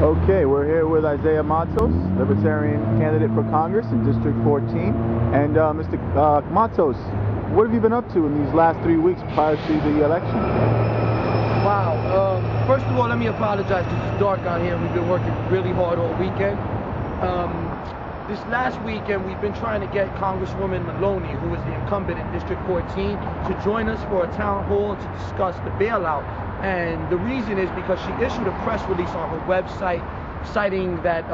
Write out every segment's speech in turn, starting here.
Okay, we're here with Isaiah Matos, Libertarian candidate for Congress in District 14. And Mr. Matos, what have you been up to in these last 3 weeks prior to the election? Wow. First of all, let me apologize because it's dark out here. We've been working really hard all weekend. This last weekend, we've been trying to get Congresswoman Maloney, who is the incumbent in District 14, to join us for a town hall to discuss the bailout. And the reason is because she issued a press release on her website citing that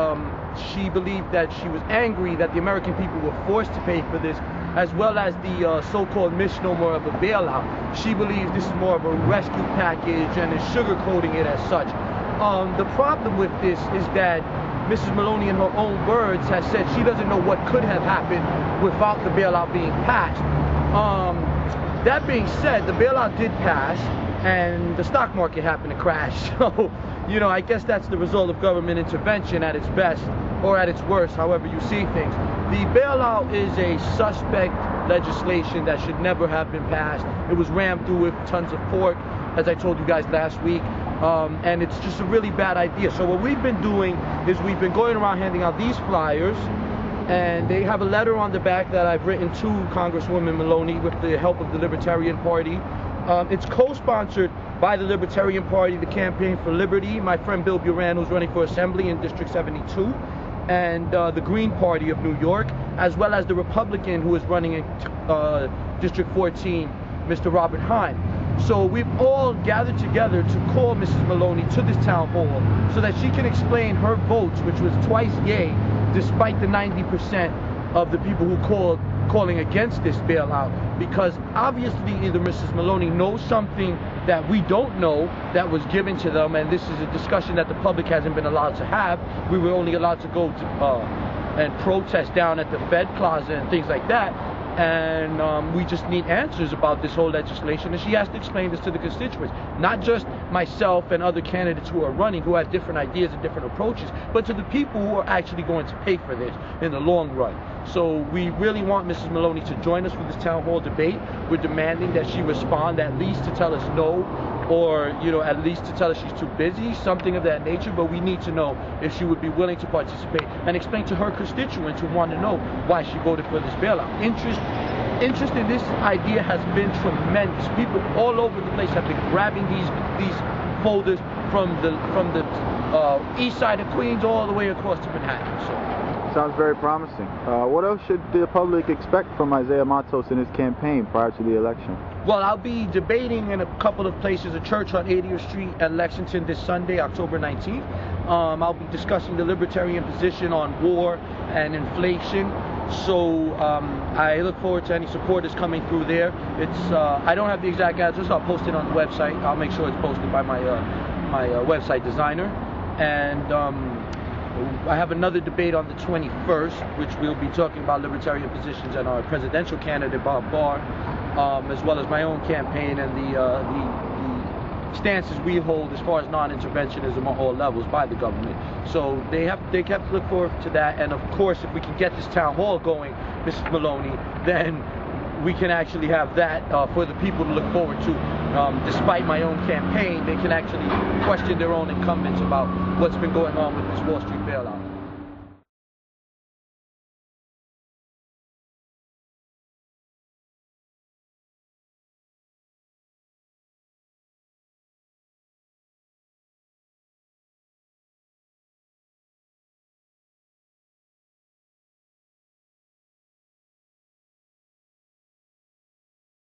she believed that she was angry that the American people were forced to pay for this, as well as the so-called misnomer of a bailout. She believes this is more of a rescue package and is sugarcoating it as such. The problem with this is that Mrs. Maloney, in her own words, has said she doesn't know what could have happened without the bailout being passed. That being said, the bailout did pass, and the stock market happened to crash. So, you know, I guess that's the result of government intervention at its best, or at its worst, however you see things. The bailout is a suspect legislation that should never have been passed. It was rammed through with tons of pork, as I told you guys last week. And it's just a really bad idea. So what we've been doing is we've been going around handing out these flyers, and they have a letter on the back that I've written to Congresswoman Maloney with the help of the Libertarian Party. It's co-sponsored by the Libertarian Party, the Campaign for Liberty, my friend Bill Buran, who's running for Assembly in District 72, and the Green Party of New York, as well as the Republican who is running in District 14, Mr. Robert Hine. So we've all gathered together to call Mrs. Maloney to this town hall so that she can explain her votes, which was twice yay, despite the 90% of the people who calling against this bailout, because obviously either Mrs. Maloney knows something that we don't know that was given to them, and this is a discussion that the public hasn't been allowed to have. We were only allowed to go to and protest down at the Fed Plaza and things like that. And we just need answers about this whole legislation, and she has to explain this to the constituents, not just myself and other candidates who are running, who have different ideas and different approaches, but to the people who are actually going to pay for this in the long run. So we really want Mrs. Maloney to join us for this town hall debate. We're demanding that she respond at least to tell us no, or, you know, at least to tell us she's too busy, something of that nature. But we need to know if she would be willing to participate and explain to her constituents who want to know why she voted for this bailout. Interest in this idea has been tremendous. People all over the place have been grabbing these folders from the east side of Queens all the way across to Manhattan. So. Sounds very promising. What else should the public expect from Isaiah Matos in his campaign prior to the election? Well, I'll be debating in a couple of places, a church on 80th Street and Lexington this Sunday, October 19th. I'll be discussing the libertarian position on war and inflation. So I look forward to any supporters coming through there. I don't have the exact address. I'll post it on the website. I'll make sure it's posted by my website designer. And I have another debate on the 21st, which we'll be talking about libertarian positions and our presidential candidate, Bob Barr, as well as my own campaign and the stances we hold as far as non-interventionism on all levels by the government. So they have to look forward to that. And of course, if we can get this town hall going, Mrs. Maloney, then we can actually have that for the people to look forward to. Despite my own campaign, they can actually question their own incumbents about what's been going on with this Wall Street bailout.